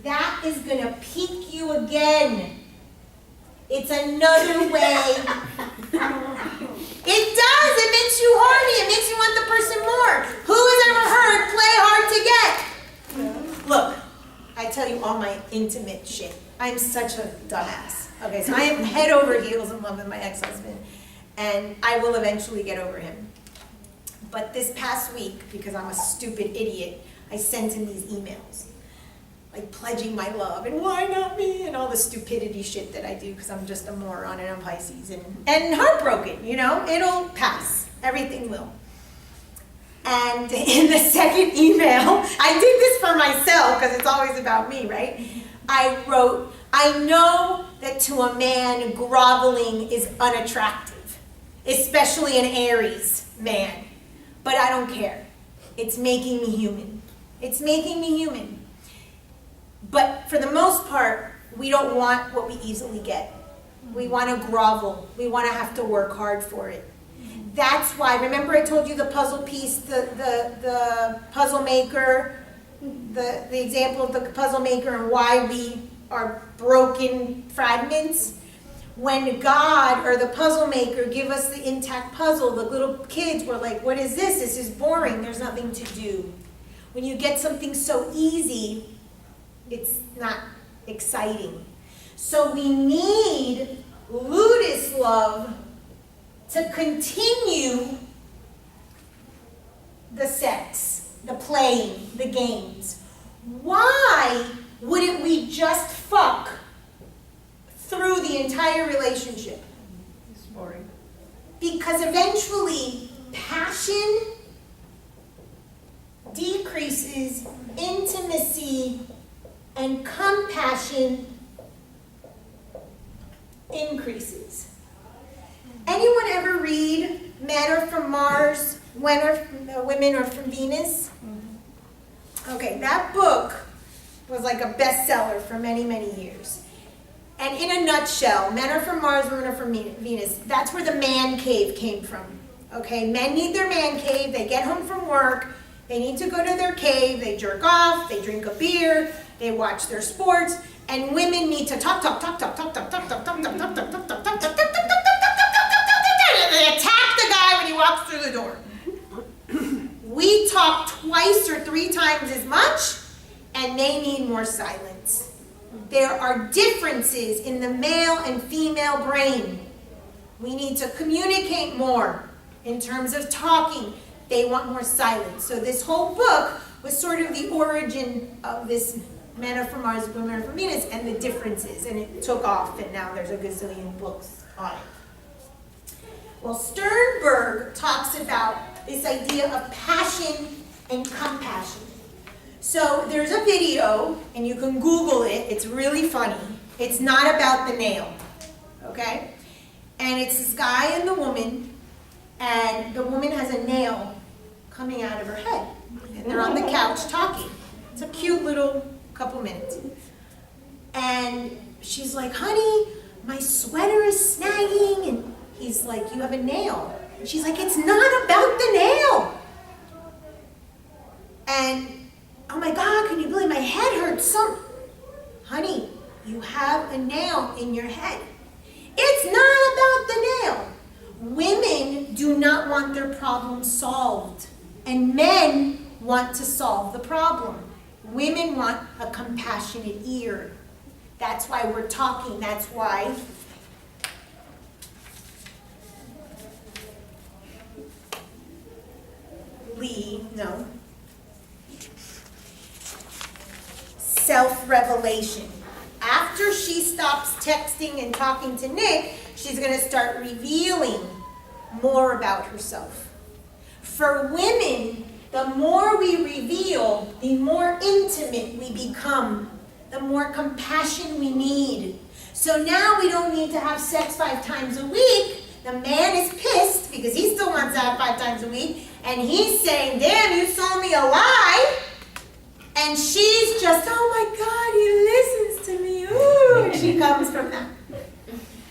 that is going to pique you again. It's another way. It does. It makes you horny. It makes you want the person more. Who has ever heard play hard to get? Look, I tell you all my intimate shit. I'm such a dumbass. Okay, so I am head over heels in love with my ex-husband, and I will eventually get over him. But this past week, because I'm a stupid idiot, I sent him these emails, like pledging my love, and why not me, and all the stupidity shit that I do, because I'm just a moron and I'm Pisces, and heartbroken, you know? It'll pass. Everything will. And in the second email, I did this for myself, because it's always about me, right? I wrote, I know that to a man, groveling is unattractive, especially an Aries man, but I don't care. It's making me human. It's making me human. But for the most part, we don't want what we easily get. We want to grovel. We want to have to work hard for it. That's why, remember I told you the puzzle piece, the puzzle maker, the example of the puzzle maker and why we are broken fragments? When God or the puzzle maker give us the intact puzzle, the little kids were like, what is this? This is boring. There's nothing to do. When you get something so easy, it's not exciting. So we need Ludus love to continue the sex, the playing, the games. Why wouldn't we just fuck through the entire relationship? It's boring. Because eventually passion decreases, intimacy and compassion increases. Anyone ever read Men Are From Mars, Women Are From Venus? Okay, that book was like a bestseller for many, many years. And in a nutshell, Men Are From Mars, Women Are From Venus, that's where the man cave came from. Okay, men need their man cave, they get home from work, they need to go to their cave, they jerk off, they drink a beer, they watch their sports, and women need to talk, and they attack the guy when he walks through the door. We talk twice or 3 times as much, and they need more silence. There are differences in the male and female brain. We need to communicate more in terms of talking. They want more silence. So this whole book was sort of the origin of this Men Are From Mars, Women Are From Venus, and the differences. And it took off, and now there's a gazillion books on it. Well, Sternberg talks about this idea of passion and compassion. So there's a video, and you can Google it. It's really funny. It's not about the nail, okay? And it's this guy and the woman has a nail coming out of her head. And they're on the couch talking. It's a cute little couple minutes. And she's like, honey, my sweater is snagging. And he's like, you have a nail. And she's like, it's not about the nail. And, oh my God, can you believe my head hurts so? Honey, you have a nail in your head. It's not about the nail. Women do not want their problem solved. And men want to solve the problem. Women want a compassionate ear. That's why we're talking. That's why self-revelation. After she stops texting and talking to Nick, she's going to start revealing more about herself. For women, the more we reveal, the more intimate we become, the more compassion we need. So now we don't need to have sex 5 times a week. The man is pissed because he still wants to have 5 times a week, and he's saying, damn, you sold me a lie. And she's just, oh my God, he listens to me. Ooh, she comes from that.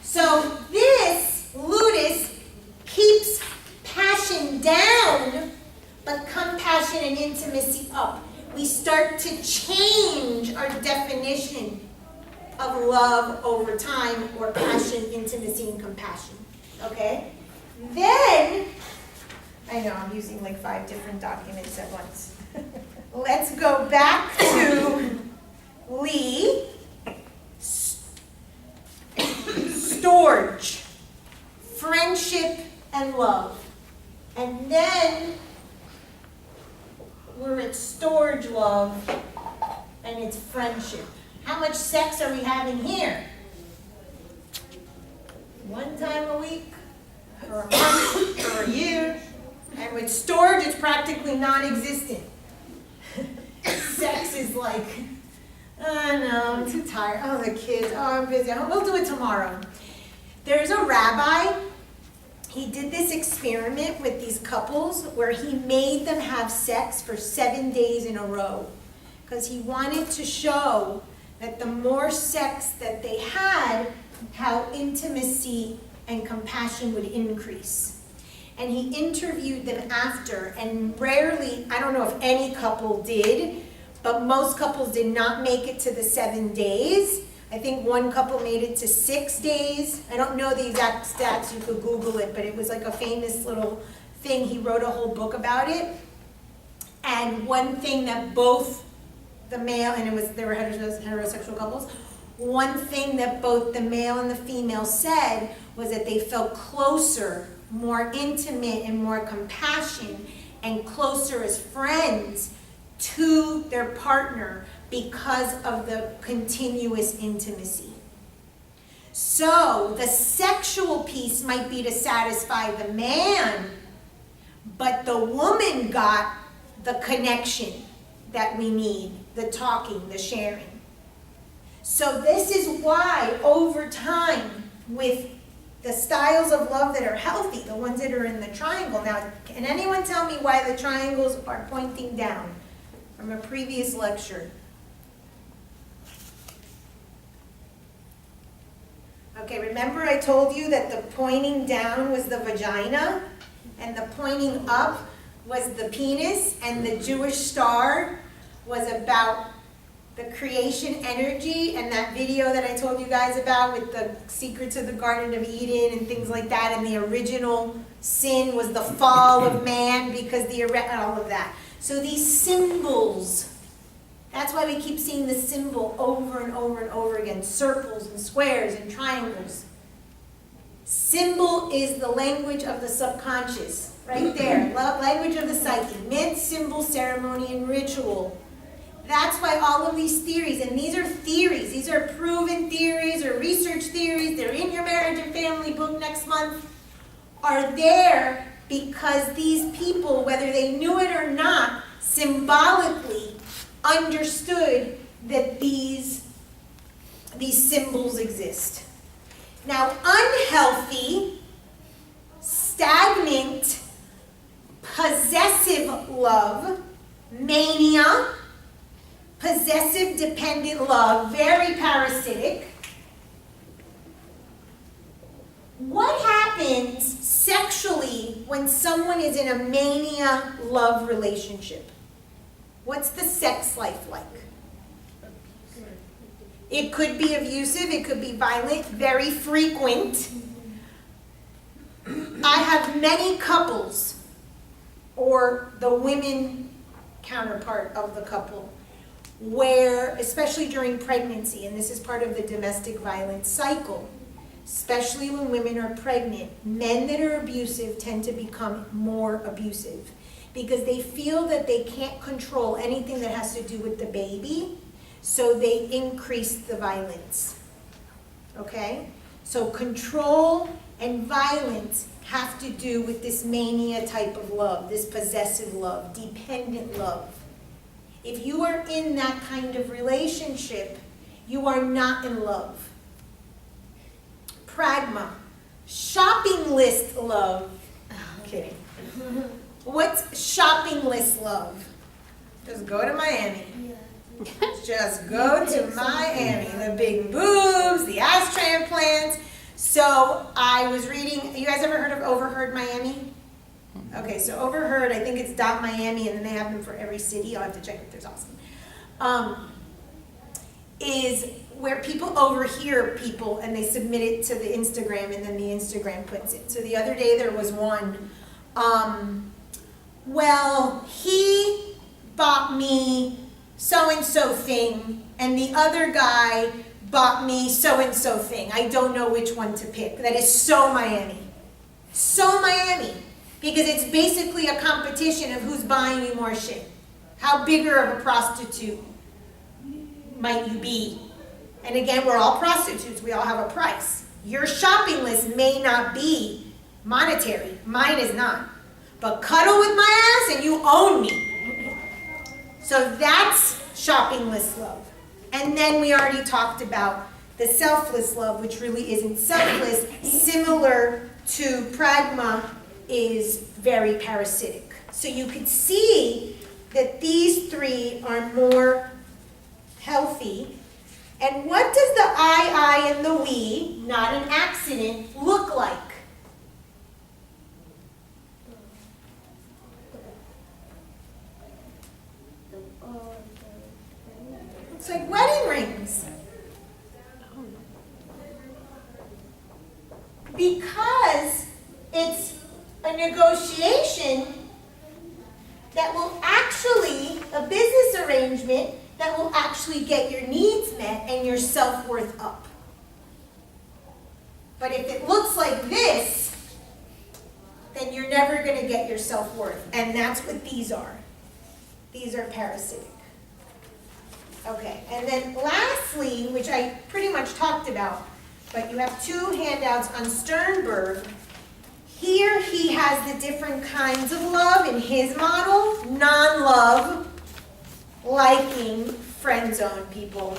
So this, Ludus, keeps passion down, but compassion and intimacy up. We start to change our definition of love over time, or passion, intimacy, and compassion. Okay? Then, I know I'm using like 5 different documents at once. Let's go back to Lee. Storge, friendship and love. And then we're at storge love and it's friendship. How much sex are we having here? 1 time a week, or a month, or a year. And with storge, it's practically non-existent. Sex is like, oh no, I'm too tired. Oh, the kids, oh, I'm busy. Oh, we'll do it tomorrow. There's a rabbi, he did this experiment with these couples where he made them have sex for 7 days in a row. Because he wanted to show that the more sex that they had, how intimacy and compassion would increase. And he interviewed them after, and rarely, I don't know if any couple did, but most couples did not make it to the 7 days. I think one couple made it to 6 days. I don't know the exact stats, you could Google it, but it was like a famous little thing. He wrote a whole book about it. And one thing that both the male, and they were heterosexual couples, one thing that both the male and the female said was that they felt closer, more intimate and more compassion, and closer as friends to their partner because of the continuous intimacy. So the sexual piece might be to satisfy the man, but the woman got the connection that we need, the talking, the sharing. So this is why over time, with the styles of love that are healthy, the ones that are in the triangle. Now, can anyone tell me why the triangles are pointing down from a previous lecture? Okay, remember I told you that the pointing down was the vagina, and the pointing up was the penis, and the Jewish star was about the creation energy, and that video that I told you guys about with the secrets of the Garden of Eden and things like that, and the original sin was the fall of man because all of that. So these symbols, that's why we keep seeing the symbol over and over and over again, circles and squares and triangles. Symbol is the language of the subconscious, right there, language of the psyche, myth, symbol, ceremony, and ritual. That's why all of these theories, and these are proven theories or research theories, they're in your marriage and family book next month, are there because these people, whether they knew it or not, symbolically understood that these symbols exist. Now, unhealthy, stagnant, possessive love, mania, possessive dependent love, very parasitic. What happens sexually when someone is in a mania love relationship? What's the sex life like? It could be abusive, it could be violent, very frequent. I have many couples, or the women counterpart of the couple, where, especially during pregnancy, and this is part of the domestic violence cycle, especially when women are pregnant, men that are abusive tend to become more abusive because they feel that they can't control anything that has to do with the baby, so they increase the violence. Okay? So control and violence have to do with this mania type of love, this possessive love, dependent love. If you are in that kind of relationship, you are not in love. Pragma, shopping list love. Kidding. What's shopping list love? Just go to Miami. Just go to Miami. The big boobs, the ass transplants. So I was reading, you guys ever heard of Overheard Miami? Okay, so Overheard, I think it's .Miami, and then they have them for every city. I'll have to check if there's awesome. is where people overhear people and they submit it to the Instagram and then the Instagram puts it. So the other day there was one, well, he bought me so-and-so thing and the other guy bought me so-and-so thing. I don't know which one to pick. That is so Miami. So Miami. Because it's basically a competition of who's buying you more shit. How bigger of a prostitute might you be? And again, we're all prostitutes. We all have a price. Your shopping list may not be monetary. Mine is not. But cuddle with my ass and you own me. So that's shopping list love. And then we already talked about the selfless love, which really isn't selfless. Similar to pragma is very parasitic. So you could see that these three are more healthy. And what does the I, and the we, not an accident, look like? It's like wedding rings. Because it's a negotiation that will actually, a business arrangement that will actually get your needs met and your self-worth up. But if it looks like this, then you're never going to get your self-worth. And that's what these are. These are parasitic. Okay, and then lastly, which I pretty much talked about, but you have two handouts on Sternberg. Here he has the different kinds of love in his model. Non-love, liking, friend zone people.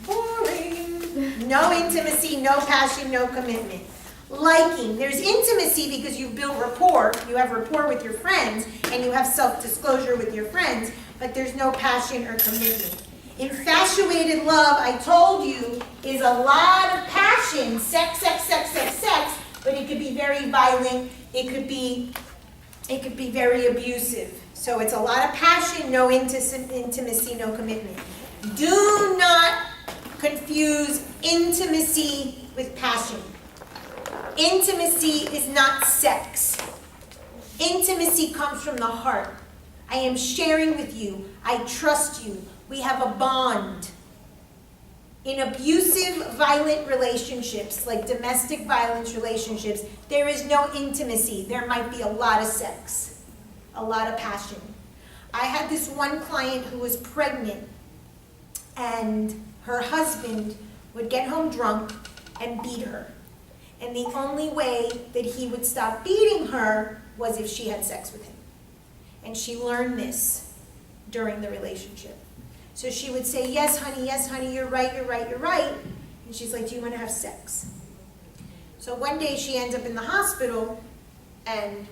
Boring. No intimacy, no passion, no commitment. Liking, there's intimacy because you build rapport, you have rapport with your friends, and you have self-disclosure with your friends, but there's no passion or commitment. Infatuated love, I told you, is a lot of passion, sex, but it could be very violent, it could be very abusive. So it's a lot of passion, no intimacy, no commitment. Do not confuse intimacy with passion. Intimacy is not sex. Intimacy comes from the heart. I am sharing with you. I trust you. We have a bond. In abusive, violent relationships, like domestic violence relationships, there is no intimacy. There might be a lot of sex, a lot of passion. I had this one client who was pregnant, and her husband would get home drunk and beat her. And the only way that he would stop beating her was if she had sex with him. And she learned this during the relationship. So she would say, yes, honey, you're right. And she's like, do you want to have sex? So one day she ends up in the hospital and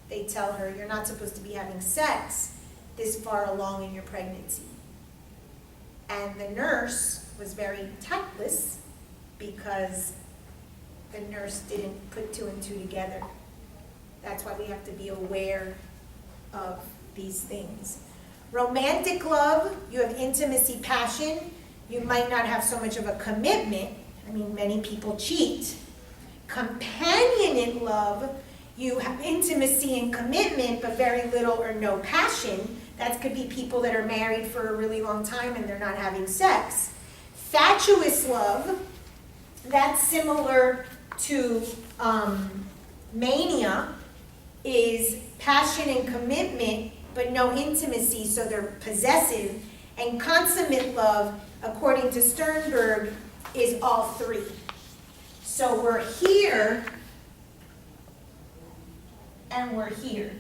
they tell her, you're not supposed to be having sex this far along in your pregnancy. And the nurse was very tactless because the nurse didn't put two and two together. That's why we have to be aware of these things. Romantic love, you have intimacy, passion. You might not have so much of a commitment. I mean, many people cheat. Companionate love, you have intimacy and commitment, but very little or no passion. That could be people that are married for a really long time and they're not having sex. Fatuous love, that's similar to mania, is passion and commitment, but no intimacy, so they're possessive. And consummate love, according to Sternberg, is all three. So we're here, and we're here.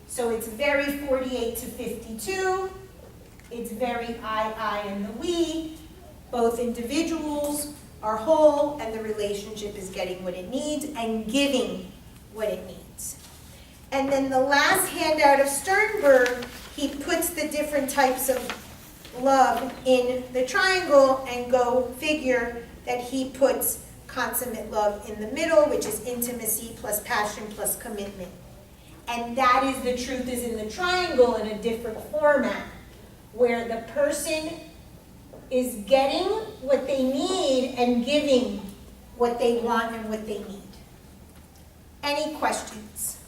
So it's very 48 to 52. It's very I, and the we. Both individuals are whole, and the relationship is getting what it needs and giving what it needs. And then the last handout of Sternberg, he puts the different types of love in the triangle, and go figure that he puts consummate love in the middle, which is intimacy plus passion plus commitment. And that is the truth is in the triangle in a different format, where the person is getting what they need and giving what they want and what they need. Any questions?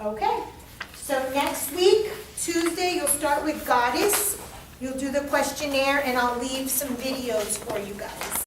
Okay, so next week, Tuesday, you'll start with Goddess. You'll do the questionnaire and I'll leave some videos for you guys.